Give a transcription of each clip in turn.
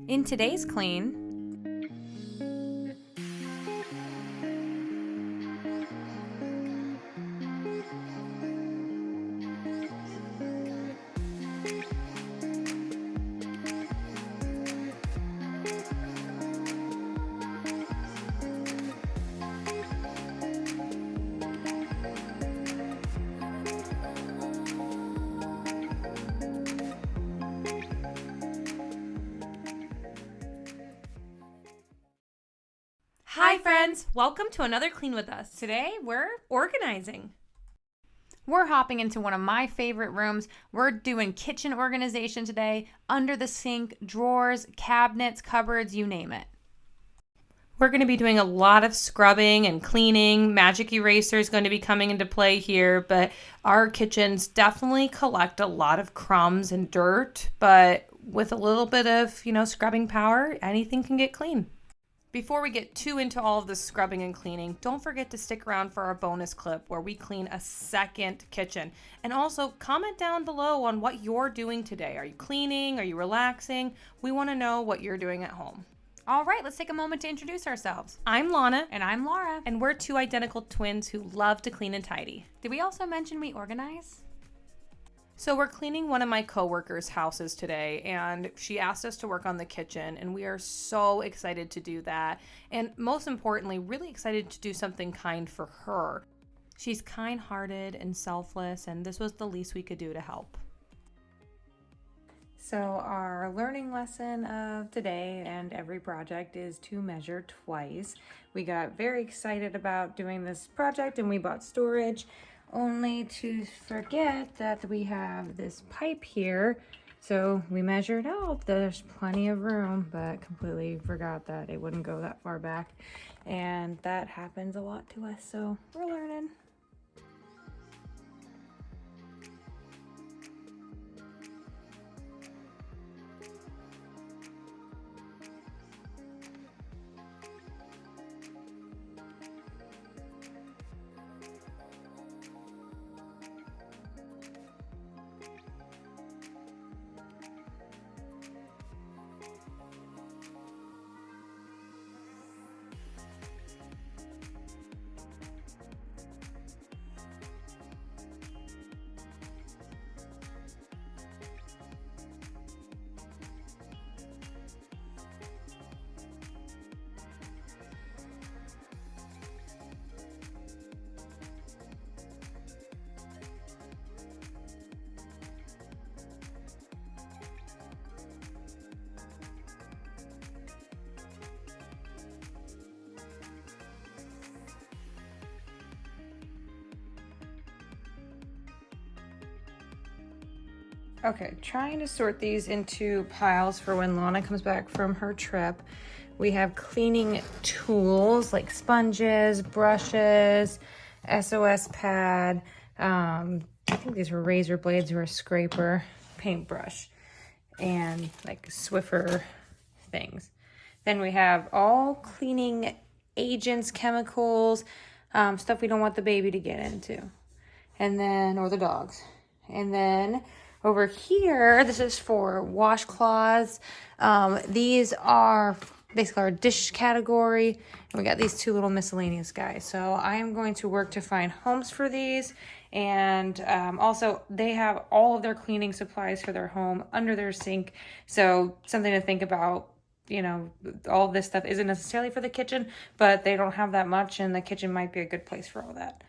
In today's clean, hi friends, welcome to another Clean with Us. Today we're organizing. We're hopping into one of my favorite rooms. We're doing kitchen organization today, under the sink, drawers, cabinets, cupboards, you name it. We're going to be doing a lot of scrubbing and cleaning. Magic eraser is going to be coming into play here, but our kitchens definitely collect a lot of crumbs and dirt, but with a little bit of, scrubbing power, anything can get clean. Before we get too into all of the scrubbing and cleaning, don't forget to stick around for our bonus clip where we clean a second kitchen. And also comment down below on what you're doing today. Are you cleaning? Are you relaxing? We want to know what you're doing at home. All right, let's take a moment to introduce ourselves. I'm Lana. And I'm Laura. And we're two identical twins who love to clean and tidy. Did we also mention we organize? So we're cleaning one of my coworkers' houses today, and she asked us to work on the kitchen, and we are so excited to do that. And most importantly, really excited to do something kind for her. She's kind-hearted and selfless, and this was the least we could do to help. So our learning lesson of today and every project is to measure twice. We got very excited about doing this project and we bought storage, only to forget that we have this pipe here. So we measured out, there's plenty of room, but completely forgot that it wouldn't go that far back. And that happens a lot to us, so we're learning. Okay, trying to sort these into piles for when Lana comes back from her trip. We have cleaning tools like sponges, brushes, SOS pad. I think these were razor blades or a scraper, paintbrush, and like Swiffer things. Then we have all cleaning agents, chemicals, stuff we don't want the baby to get into, and then, or the dogs. And then over here, this is for washcloths. These are basically our dish category. And we got these two little miscellaneous guys. So I am going to work to find homes for these. And also, they have all of their cleaning supplies for their home under their sink. So something to think about. All of this stuff isn't necessarily for the kitchen, but they don't have that much, and the kitchen might be a good place for all that.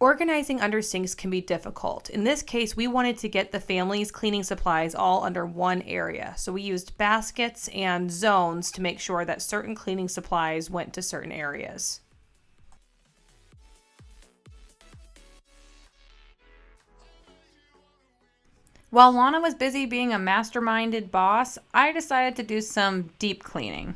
Organizing under sinks can be difficult. In this case, we wanted to get the family's cleaning supplies all under one area. So we used baskets and zones to make sure that certain cleaning supplies went to certain areas. While Lana was busy being a masterminded boss, I decided to do some deep cleaning.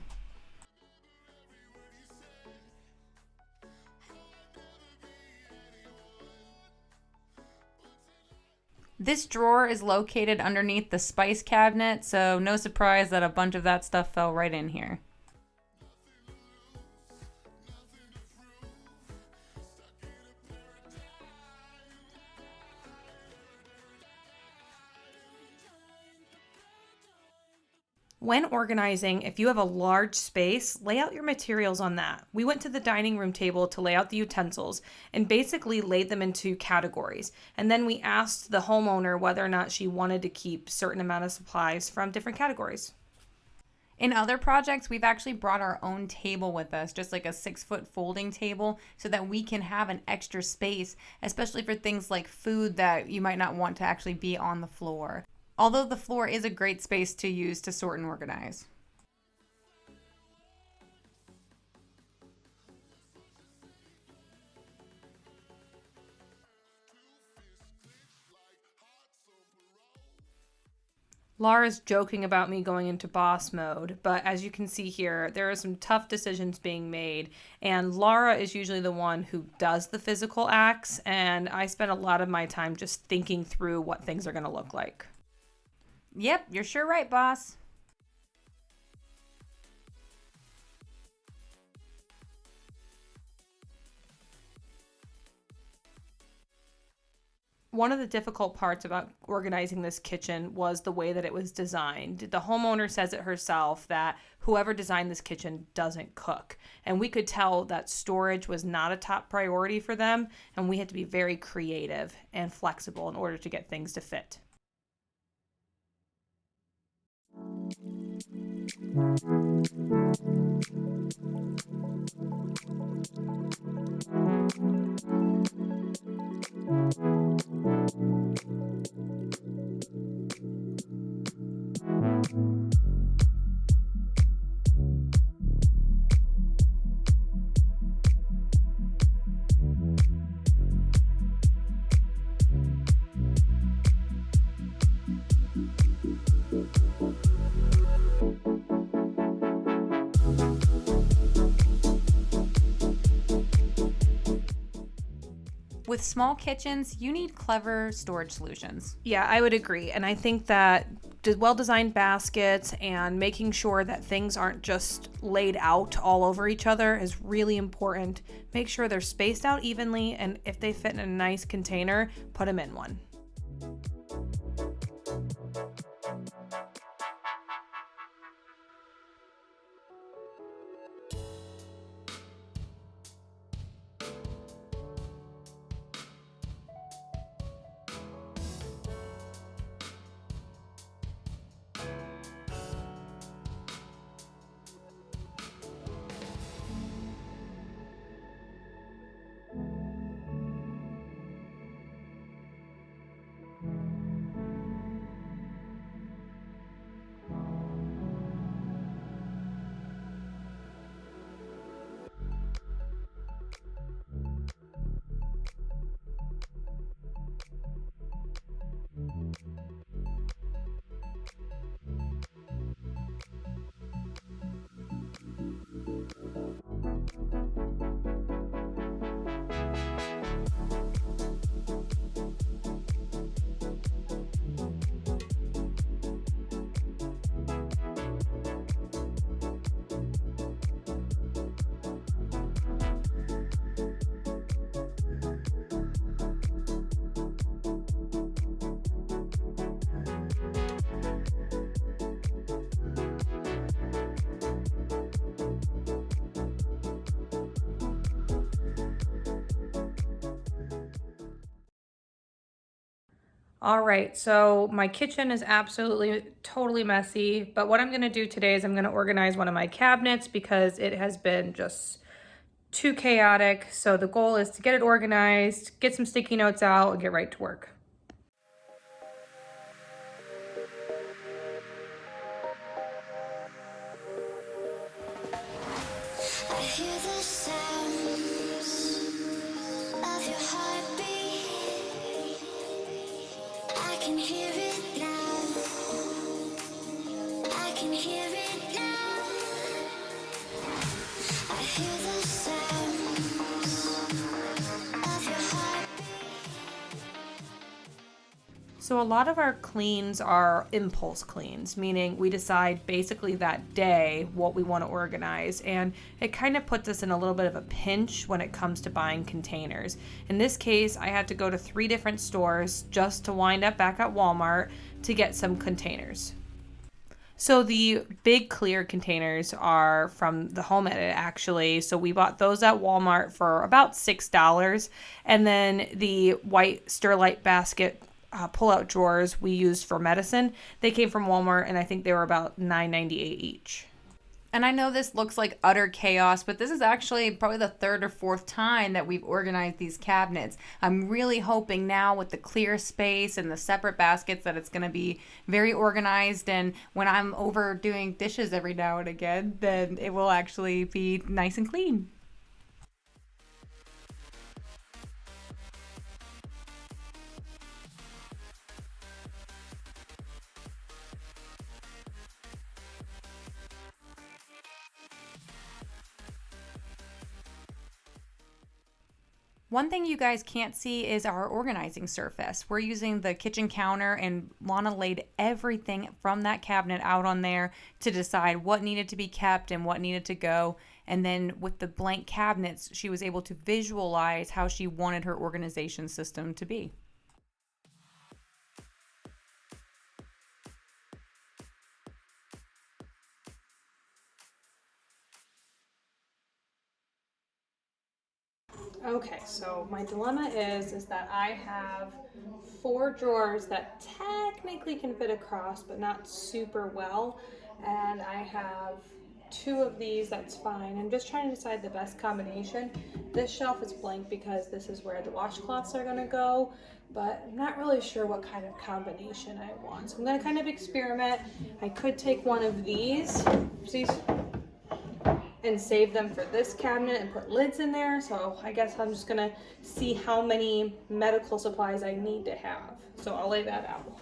This drawer is located underneath the spice cabinet, so no surprise that a bunch of that stuff fell right in here. When organizing, if you have a large space, lay out your materials on that. We went to the dining room table to lay out the utensils and basically laid them into categories. And then we asked the homeowner whether or not she wanted to keep certain amount of supplies from different categories. In other projects, we've actually brought our own table with us, just like a 6-foot folding table, so that we can have an extra space, especially for things like food that you might not want to actually be on the floor. Although the floor is a great space to use to sort and organize. Laura's joking about me going into boss mode, but as you can see here, there are some tough decisions being made, and Laura is usually the one who does the physical acts, and I spend a lot of my time just thinking through what things are going to look like. Yep, you're sure right, boss. One of the difficult parts about organizing this kitchen was the way that it was designed. The homeowner says it herself that whoever designed this kitchen doesn't cook. And we could tell that storage was not a top priority for them, and we had to be very creative and flexible in order to get things to fit. With small kitchens, you need clever storage solutions. Yeah, I would agree. And I think that well-designed baskets and making sure that things aren't just laid out all over each other is really important. Make sure they're spaced out evenly, and if they fit in a nice container, put them in one. All right, so my kitchen is absolutely totally messy, but what I'm gonna do today is I'm gonna organize one of my cabinets because it has been just too chaotic. So the goal is to get it organized, get some sticky notes out, and get right to work. I hear the sounds of your heartbeat. I can hear it now. I can hear it now. I hear the sounds of your heartbeat. So a lot of our cleans are impulse cleans, meaning we decide basically that day what we want to organize, and it kind of puts us in a little bit of a pinch when it comes to buying containers. In this case, I had to go to 3 different stores just to wind up back at Walmart to get some containers. So the big clear containers are from the Home Edit, actually. So we bought those at Walmart for about $6. And then the white Sterlite basket pull-out drawers we used for medicine, they came from Walmart, and I think they were about $9.98 each. And I know this looks like utter chaos, but this is actually probably the 3rd or 4th time that we've organized these cabinets. I'm really hoping now with the clear space and the separate baskets that it's going to be very organized, and when I'm over doing dishes every now and again, then it will actually be nice and clean. One thing you guys can't see is our organizing surface. We're using the kitchen counter, and Lana laid everything from that cabinet out on there to decide what needed to be kept and what needed to go. And then with the blank cabinets, she was able to visualize how she wanted her organization system to be. Okay, so my dilemma is that I have 4 drawers that technically can fit across, but not super well, and I have 2 of these that's fine. I'm just trying to decide the best combination. This shelf is blank because this is where the washcloths are gonna go, but I'm not really sure what kind of combination I want. So I'm gonna kind of experiment. I could take one of these, and save them for this cabinet and put lids in there. So I guess I'm just gonna see how many medical supplies I need to have. So I'll lay that out.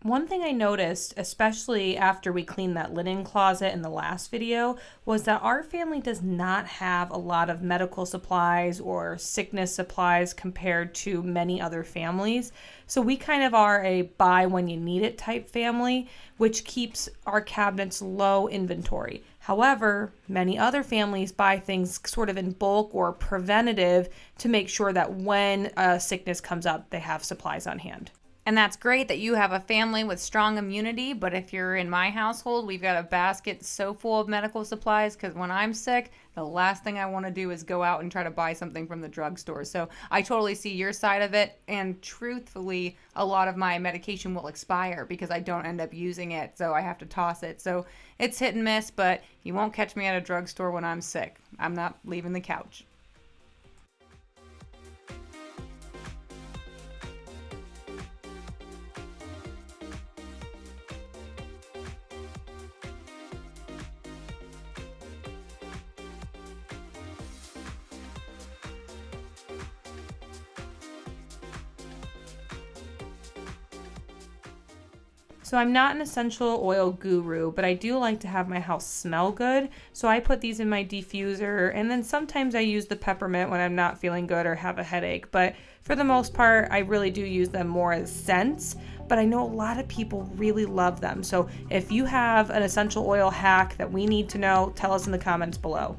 One thing I noticed, especially after we cleaned that linen closet in the last video, was that our family does not have a lot of medical supplies or sickness supplies compared to many other families. So we kind of are a buy when you need it type family, which keeps our cabinets low inventory. However, many other families buy things sort of in bulk or preventative to make sure that when a sickness comes up, they have supplies on hand. And that's great that you have a family with strong immunity, but if you're in my household, we've got a basket so full of medical supplies because when I'm sick, the last thing I want to do is go out and try to buy something from the drugstore. So I totally see your side of it, and truthfully, a lot of my medication will expire because I don't end up using it, so I have to toss it. So it's hit and miss, but you won't catch me at a drugstore when I'm sick. I'm not leaving the couch. So I'm not an essential oil guru, but I do like to have my house smell good. So I put these in my diffuser, and then sometimes I use the peppermint when I'm not feeling good or have a headache. But for the most part, I really do use them more as scents. But I know a lot of people really love them. So if you have an essential oil hack that we need to know, tell us in the comments below.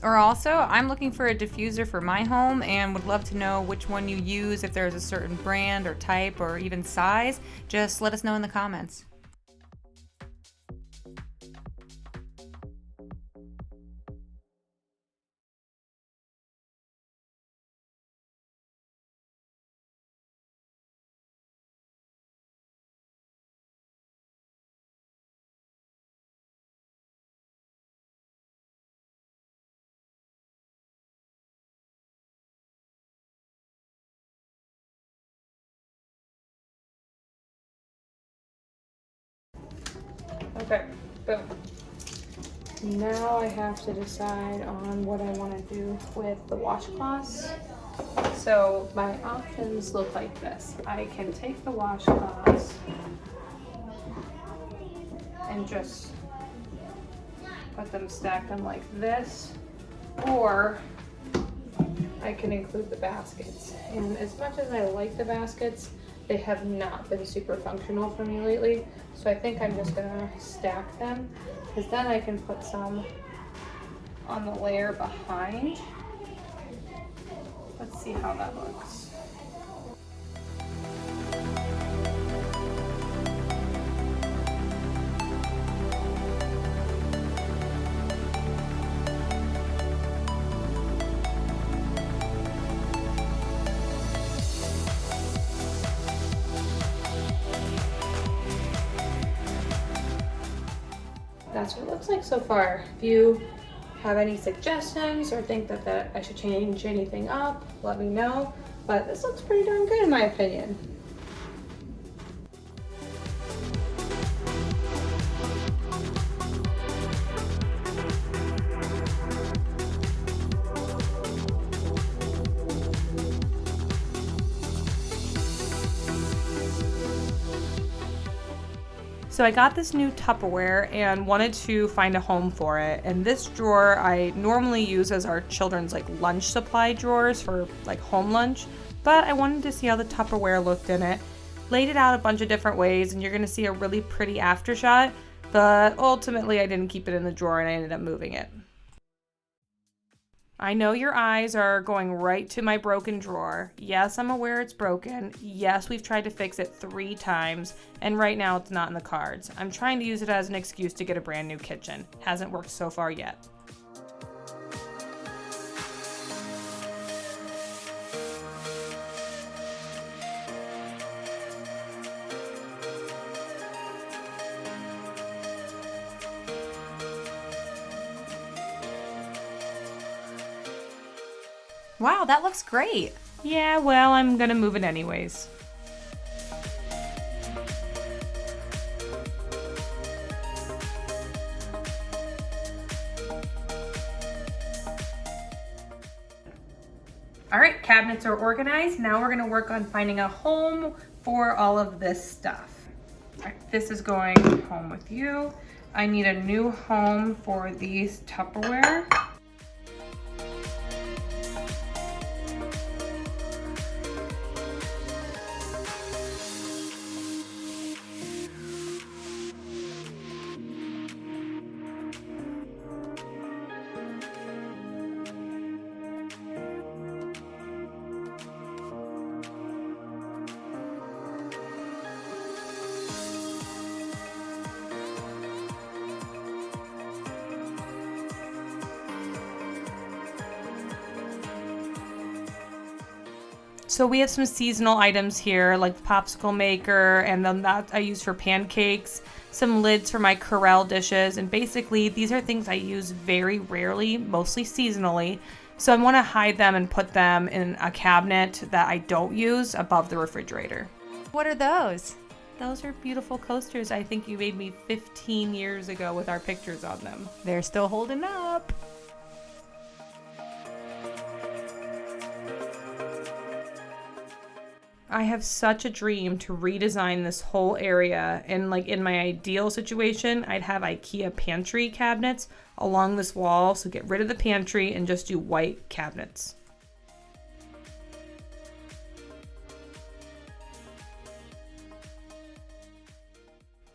Or also, I'm looking for a diffuser for my home and would love to know which one you use, if there's a certain brand or type or even size. Just let us know in the comments. Okay, boom. Now I have to decide on what I want to do with the washcloths. So my options look like this. I can take the washcloths and just stack them like this, or I can include the baskets. And as much as I like the baskets, they have not been super functional for me lately. So I think I'm just gonna stack them, because then I can put some on the layer behind. Let's see how that looks. That's what it looks like so far. If you have any suggestions or think that I should change anything up, let me know. But this looks pretty darn good in my opinion. So I got this new Tupperware and wanted to find a home for it. And this drawer I normally use as our children's like lunch supply drawers for like home lunch, but I wanted to see how the Tupperware looked in it. Laid it out a bunch of different ways and you're gonna see a really pretty after shot, but ultimately I didn't keep it in the drawer and I ended up moving it. I know your eyes are going right to my broken drawer. Yes, I'm aware it's broken. Yes, we've tried to fix it 3 times, and right now it's not in the cards. I'm trying to use it as an excuse to get a brand new kitchen. Hasn't worked so far yet. Wow, that looks great. Yeah, well, I'm gonna move it anyways. All right, cabinets are organized. Now we're gonna work on finding a home for all of this stuff. All right, this is going home with you. I need a new home for these Tupperware. So we have some seasonal items here, like the popsicle maker, and then that I use for pancakes, some lids for my Corelle dishes, and basically these are things I use very rarely, mostly seasonally. So I want to hide them and put them in a cabinet that I don't use above the refrigerator. What are those? Those are beautiful coasters I think you made me 15 years ago with our pictures on them. They're still holding up. I have such a dream to redesign this whole area, and like in my ideal situation, I'd have IKEA pantry cabinets along this wall, so get rid of the pantry and just do white cabinets.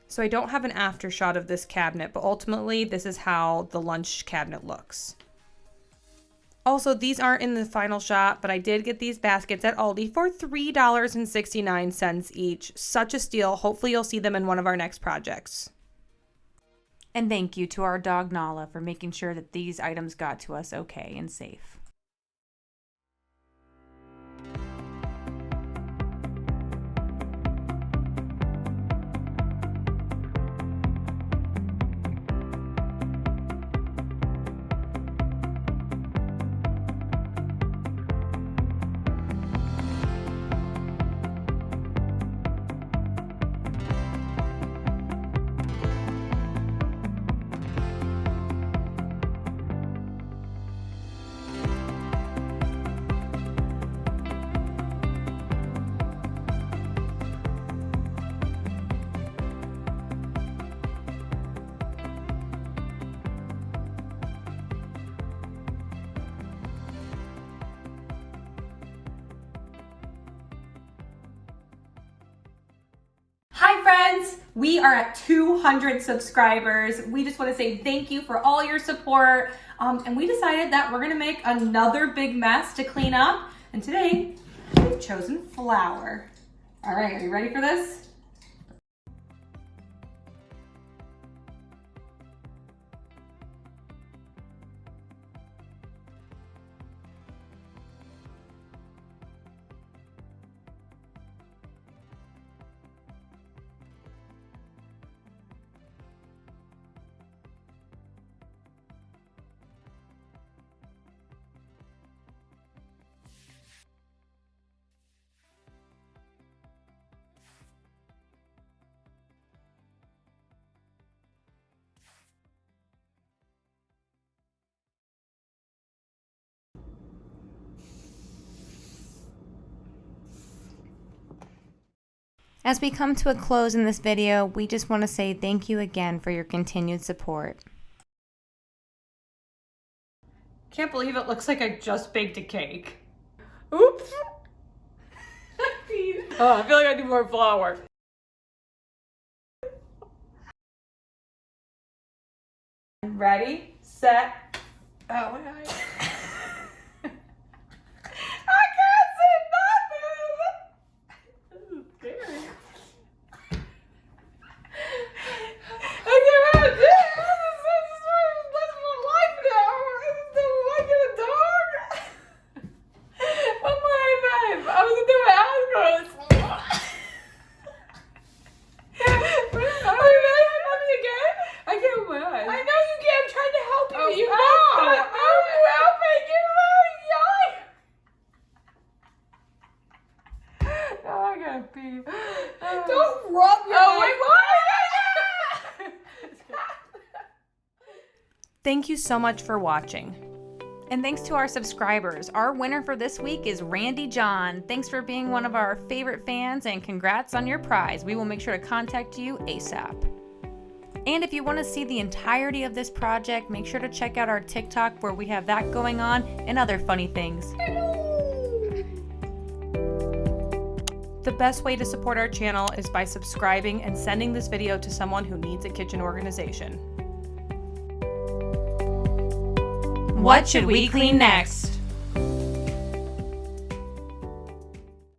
So I don't have an after shot of this cabinet, but ultimately this is how the lunch cabinet looks. Also, these aren't in the final shot, but I did get these baskets at Aldi for $3.69 each. Such a steal. Hopefully you'll see them in one of our next projects. And thank you to our dog Nala for making sure that these items got to us okay and safe. Hi friends, we are at 200 subscribers. We just want to say thank you for all your support. And we decided that we're gonna make another big mess to clean up. And today, we've chosen flour. All right, are you ready for this? As we come to a close in this video, we just want to say thank you again for your continued support. Can't believe it looks like I just baked a cake. Oops. Oh, I feel like I need more flour. Ready, set. Oh my God. I can't see nothing. This is scary. I can't do it. This is my life now. Am I get a dog? One more high five. I was gonna do my eyes closed. Are you really high me again? I can't open my eyes. I know you can. I'm trying to help you. You know. I'm helping you. Oh, I gotta pee. Don't rub your eyes. Thank you so much for watching. And thanks to our subscribers. Our winner for this week is Randy John. Thanks for being one of our favorite fans and congrats on your prize. We will make sure to contact you ASAP. And if you want to see the entirety of this project, make sure to check out our TikTok where we have that going on and other funny things. The best way to support our channel is by subscribing and sending this video to someone who needs a kitchen organization. What should we clean next?